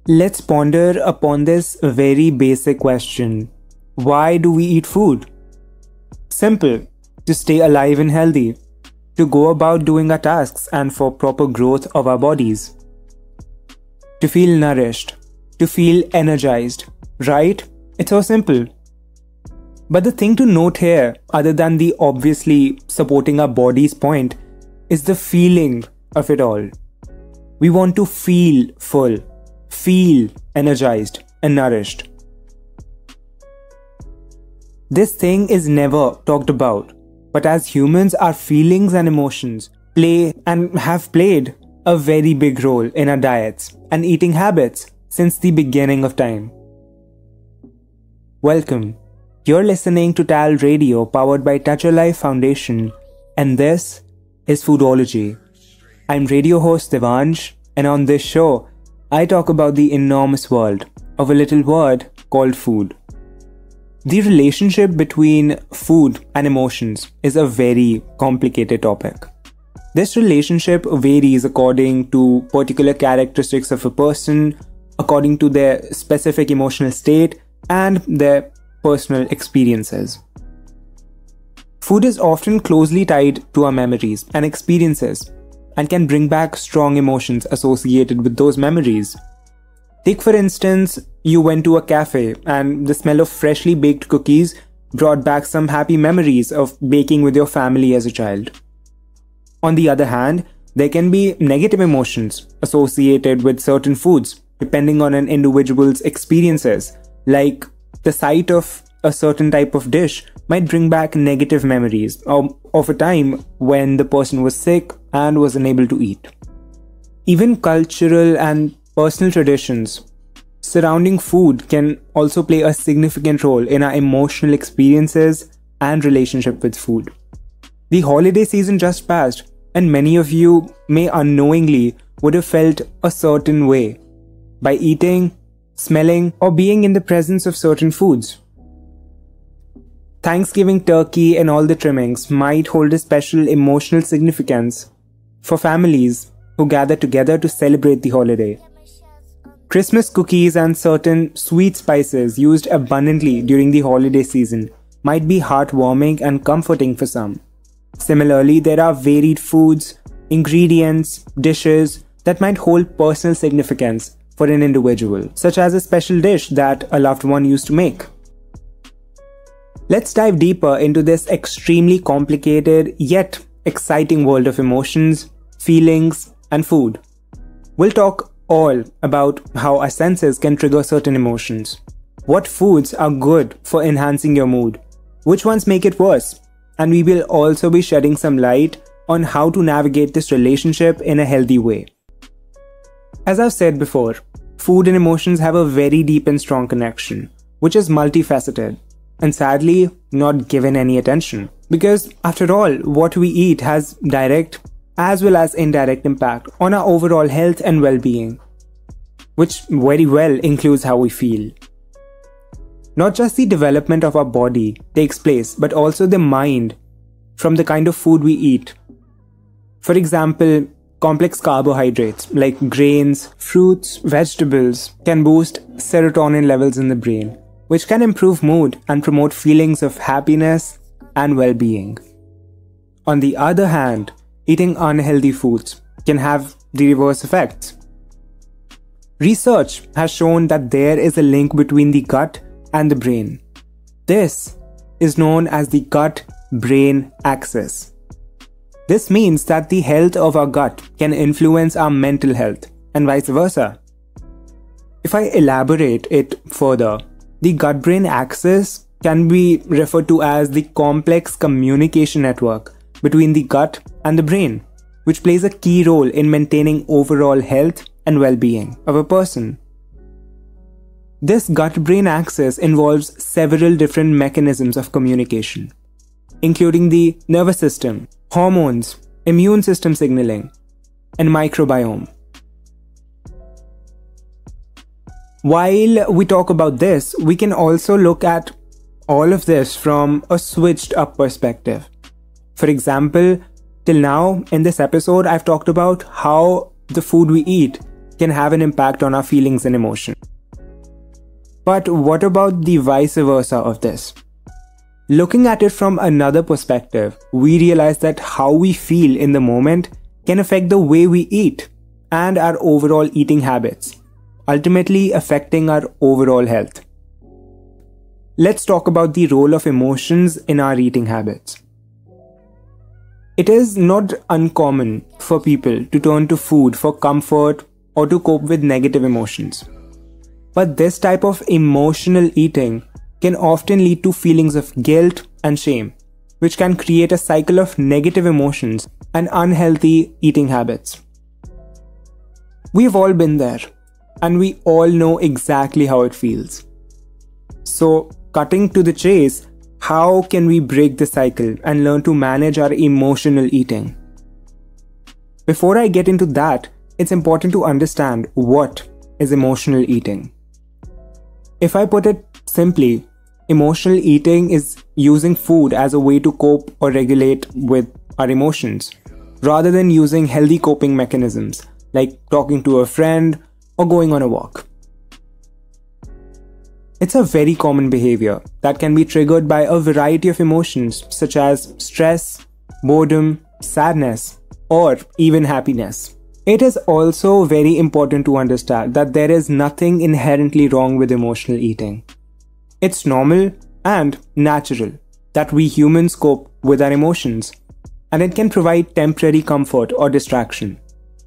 Let's ponder upon this very basic question. Why do we eat food? Simple. To stay alive and healthy. To go about doing our tasks and for proper growth of our bodies. To feel nourished. To feel energized. Right? It's so simple. But the thing to note here, other than the obviously supporting our body's point, is the feeling of it all. We want to feel full. Feel energized and nourished. This thing is never talked about, but as humans, our feelings and emotions play and have played a very big role in our diets and eating habits since the beginning of time. Welcome. You're listening to TALRadio powered by Touch Your Life Foundation, and this is Foodology. I'm radio host Devansh, and on this show, I talk about the enormous world of a little word called food. The relationship between food and emotions is a very complicated topic. This relationship varies according to particular characteristics of a person, according to their specific emotional state, and their personal experiences. Food is often closely tied to our memories and experiences, and can bring back strong emotions associated with those memories. Take for instance, you went to a cafe and the smell of freshly baked cookies brought back some happy memories of baking with your family as a child. On the other hand, there can be negative emotions associated with certain foods depending on an individual's experiences, like the sight of a certain type of dish might bring back negative memories of a time when the person was sick and was unable to eat. Even cultural and personal traditions surrounding food can also play a significant role in our emotional experiences and relationship with food. The holiday season just passed, and many of you may unknowingly would have felt a certain way by eating, smelling, or being in the presence of certain foods. Thanksgiving turkey and all the trimmings might hold a special emotional significance for families who gather together to celebrate the holiday. Christmas cookies and certain sweet spices used abundantly during the holiday season might be heartwarming and comforting for some. Similarly, there are varied foods, ingredients, dishes that might hold personal significance for an individual, such as a special dish that a loved one used to make. Let's dive deeper into this extremely complicated yet exciting world of emotions, feelings, and food. We'll talk all about how our senses can trigger certain emotions, what foods are good for enhancing your mood, which ones make it worse, and we will also be shedding some light on how to navigate this relationship in a healthy way. As I've said before, food and emotions have a very deep and strong connection, which is multifaceted, and sadly not given any attention. Because after all, what we eat has direct as well as indirect impact on our overall health and well-being, which very well includes how we feel. Not just the development of our body takes place, but also the mind from the kind of food we eat. For example, complex carbohydrates like grains, fruits, vegetables can boost serotonin levels in the brain, which can improve mood and promote feelings of happiness and well-being. On the other hand, eating unhealthy foods can have the reverse effects. Research has shown that there is a link between the gut and the brain. This is known as the gut-brain axis. This means that the health of our gut can influence our mental health and vice versa. If I elaborate it further, the gut-brain axis can be referred to as the complex communication network between the gut and the brain, which plays a key role in maintaining overall health and well-being of a person. This gut-brain axis involves several different mechanisms of communication, including the nervous system, hormones, immune system signaling, and microbiome. While we talk about this, we can also look at all of this from a switched up perspective. For example, Till now, in this episode, I've talked about how the food we eat can have an impact on our feelings and emotions. But what about the vice versa of this? Looking at it from another perspective, we realize that how we feel in the moment can affect the way we eat and our overall eating habits, ultimately affecting our overall health. Let's talk about the role of emotions in our eating habits. It is not uncommon for people to turn to food for comfort or to cope with negative emotions. But this type of emotional eating can often lead to feelings of guilt and shame, which can create a cycle of negative emotions and unhealthy eating habits. We've all been there, and we all know exactly how it feels. So, cutting to the chase, how can we break the cycle and learn to manage our emotional eating? Before I get into that, it's important to understand what is emotional eating. If I put it simply, emotional eating is using food as a way to cope or regulate with our emotions, rather than using healthy coping mechanisms like talking to a friend or going on a walk. It's a very common behavior that can be triggered by a variety of emotions such as stress, boredom, sadness, or even happiness. It is also very important to understand that there is nothing inherently wrong with emotional eating. It's normal and natural that we humans cope with our emotions, and it can provide temporary comfort or distraction.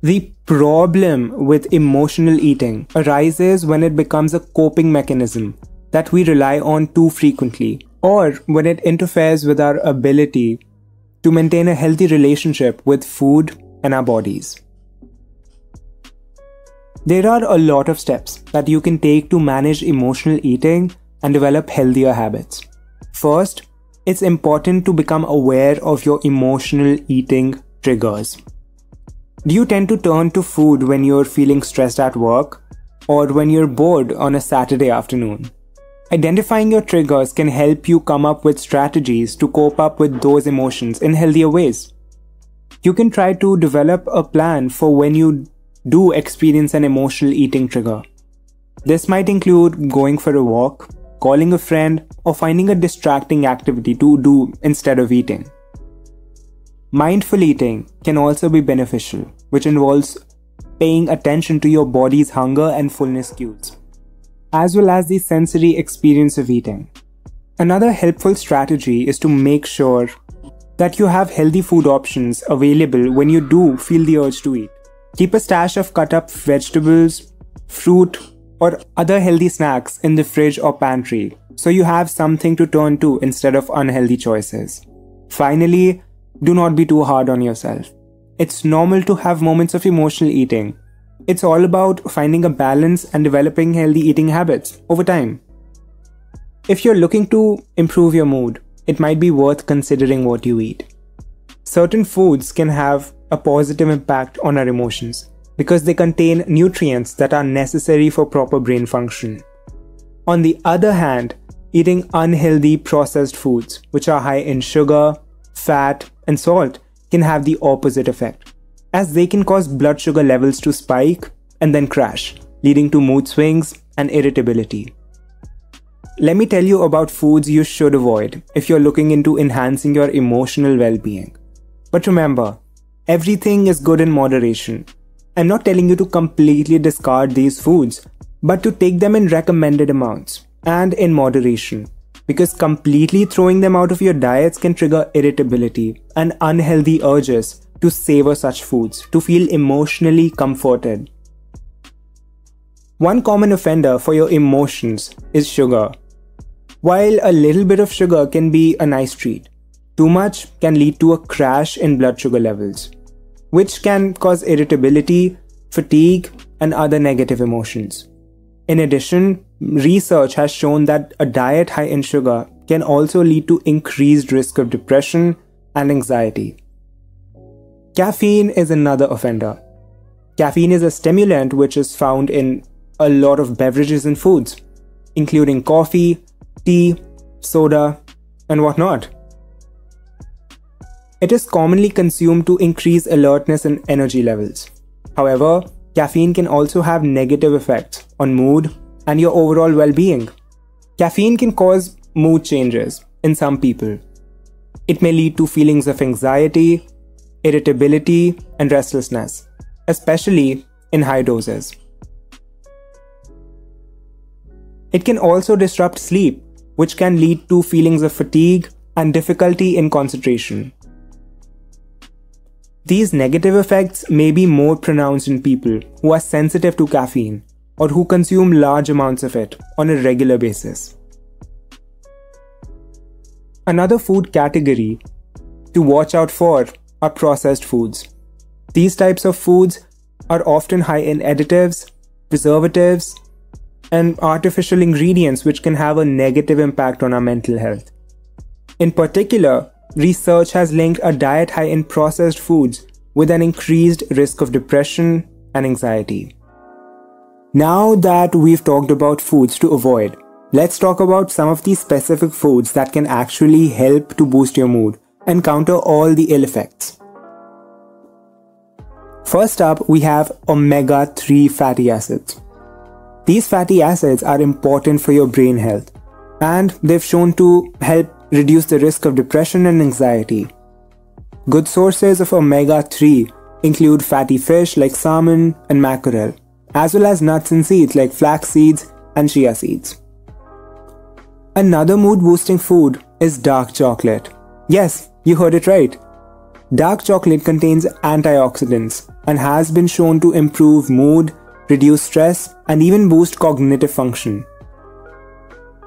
The problem with emotional eating arises when it becomes a coping mechanism that we rely on too frequently, or when it interferes with our ability to maintain a healthy relationship with food and our bodies. There are a lot of steps that you can take to manage emotional eating and develop healthier habits. First, it's important to become aware of your emotional eating triggers. Do you tend to turn to food when you're feeling stressed at work or when you're bored on a Saturday afternoon? Identifying your triggers can help you come up with strategies to cope up with those emotions in healthier ways. You can try to develop a plan for when you do experience an emotional eating trigger. This might include going for a walk, calling a friend, or finding a distracting activity to do instead of eating. Mindful eating can also be beneficial, which involves paying attention to your body's hunger and fullness cues, as well as the sensory experience of eating. Another helpful strategy is to make sure that you have healthy food options available when you do feel the urge to eat. Keep a stash of cut-up vegetables, fruit, or other healthy snacks in the fridge or pantry, so you have something to turn to instead of unhealthy choices. Finally, do not be too hard on yourself. It's normal to have moments of emotional eating. It's all about finding a balance and developing healthy eating habits over time. If you're looking to improve your mood, it might be worth considering what you eat. Certain foods can have a positive impact on our emotions because they contain nutrients that are necessary for proper brain function. On the other hand, eating unhealthy processed foods, which are high in sugar, fat, and salt, can have the opposite effect, as they can cause blood sugar levels to spike and then crash, leading to mood swings and irritability. Let me tell you about foods you should avoid if you're looking into enhancing your emotional well-being. But remember, everything is good in moderation. I'm not telling you to completely discard these foods, but to take them in recommended amounts and in moderation, because completely throwing them out of your diets can trigger irritability and unhealthy urges to savor such foods, to feel emotionally comforted. One common offender for your emotions is sugar. While a little bit of sugar can be a nice treat, too much can lead to a crash in blood sugar levels, which can cause irritability, fatigue, and other negative emotions. In addition, research has shown that a diet high in sugar can also lead to increased risk of depression and anxiety. Caffeine is another offender. Caffeine is a stimulant which is found in a lot of beverages and foods, including coffee, tea, soda, and whatnot. It is commonly consumed to increase alertness and energy levels. However, caffeine can also have negative effects on mood and your overall well-being. Caffeine can cause mood changes in some people. It may lead to feelings of anxiety, irritability, and restlessness, especially in high doses. It can also disrupt sleep, which can lead to feelings of fatigue and difficulty in concentration. These negative effects may be more pronounced in people who are sensitive to caffeine or who consume large amounts of it on a regular basis. Another food category to watch out for are processed foods. These types of foods are often high in additives, preservatives, and artificial ingredients which can have a negative impact on our mental health. In particular, research has linked a diet high in processed foods with an increased risk of depression and anxiety. Now that we've talked about foods to avoid, let's talk about some of these specific foods that can actually help to boost your mood and counter all the ill effects. First up, we have omega-3 fatty acids. These fatty acids are important for your brain health, and they've shown to help reduce the risk of depression and anxiety. Good sources of omega-3 include fatty fish like salmon and mackerel, as well as nuts and seeds like flax seeds and chia seeds. Another mood-boosting food is dark chocolate. Yes, you heard it right. Dark chocolate contains antioxidants and has been shown to improve mood, reduce stress, and even boost cognitive function.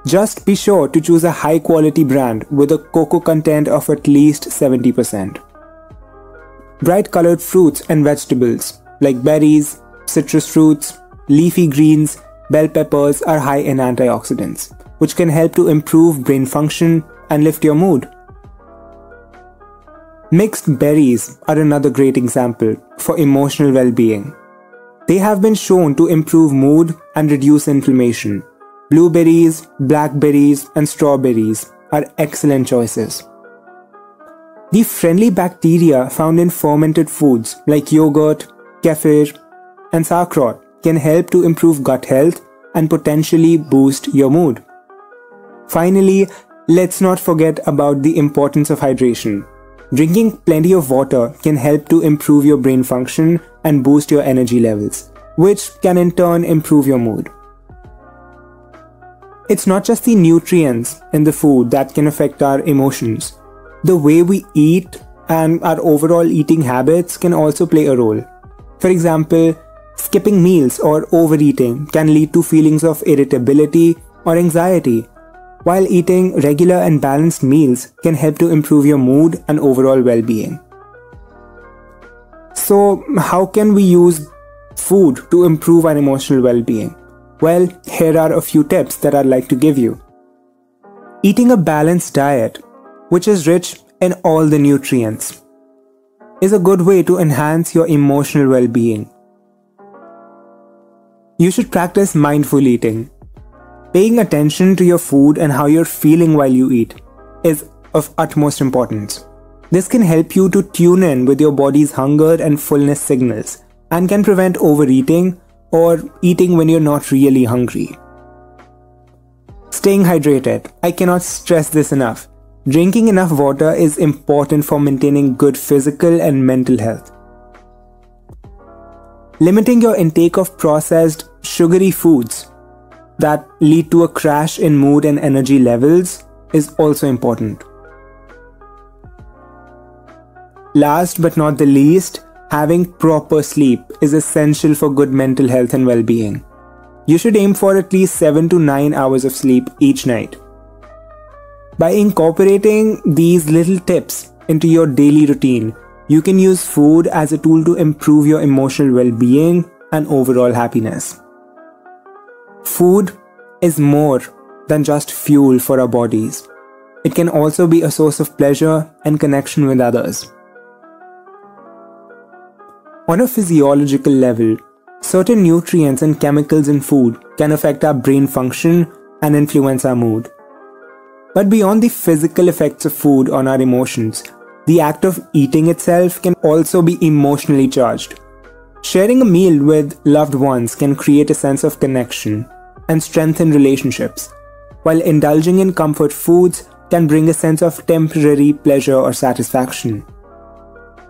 Just be sure to choose a high-quality brand with a cocoa content of at least 70%. Bright-colored fruits and vegetables like berries, citrus fruits, leafy greens, bell peppers are high in antioxidants, which can help to improve brain function and lift your mood. Mixed berries are another great example for emotional well-being. They have been shown to improve mood and reduce inflammation. Blueberries, blackberries, and strawberries are excellent choices. The friendly bacteria found in fermented foods like yogurt, kefir, and sauerkraut can help to improve gut health and potentially boost your mood. Finally, let's not forget about the importance of hydration. Drinking plenty of water can help to improve your brain function and boost your energy levels, which can in turn improve your mood. It's not just the nutrients in the food that can affect our emotions. The way we eat and our overall eating habits can also play a role. For example, skipping meals or overeating can lead to feelings of irritability or anxiety, while eating regular and balanced meals can help to improve your mood and overall well-being. So, how can we use food to improve our emotional well-being? Well, here are a few tips that I'd like to give you. Eating a balanced diet, which is rich in all the nutrients, is a good way to enhance your emotional well-being. You should practice mindful eating. Paying attention to your food and how you're feeling while you eat is of utmost importance. This can help you to tune in with your body's hunger and fullness signals and can prevent overeating or eating when you're not really hungry. Staying hydrated. I cannot stress this enough. Drinking enough water is important for maintaining good physical and mental health. Limiting your intake of processed, sugary foods that lead to a crash in mood and energy levels is also important. Last but not the least, having proper sleep is essential for good mental health and well-being. You should aim for at least 7 to 9 hours of sleep each night. By incorporating these little tips into your daily routine, you can use food as a tool to improve your emotional well-being and overall happiness. Food is more than just fuel for our bodies. It can also be a source of pleasure and connection with others. On a physiological level, certain nutrients and chemicals in food can affect our brain function and influence our mood. But beyond the physical effects of food on our emotions, The act of eating itself can also be emotionally charged. Sharing a meal with loved ones can create a sense of connection and strengthen relationships, while indulging in comfort foods can bring a sense of temporary pleasure or satisfaction.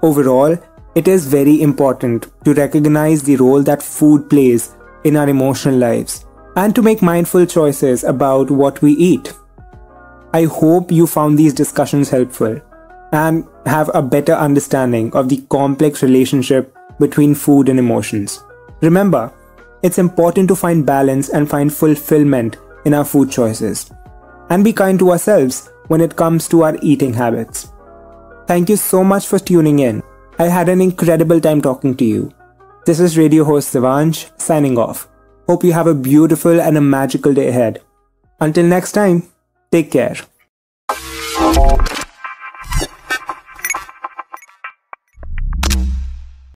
Overall, it is very important to recognize the role that food plays in our emotional lives and to make mindful choices about what we eat. I hope you found these discussions helpful and have a better understanding of the complex relationship between food and emotions. Remember, it's important to find balance and find fulfillment in our food choices, and be kind to ourselves when it comes to our eating habits. Thank you so much for tuning in. I had an incredible time talking to you. This is radio host Devansh signing off. Hope you have a beautiful and a magical day ahead. Until next time, take care.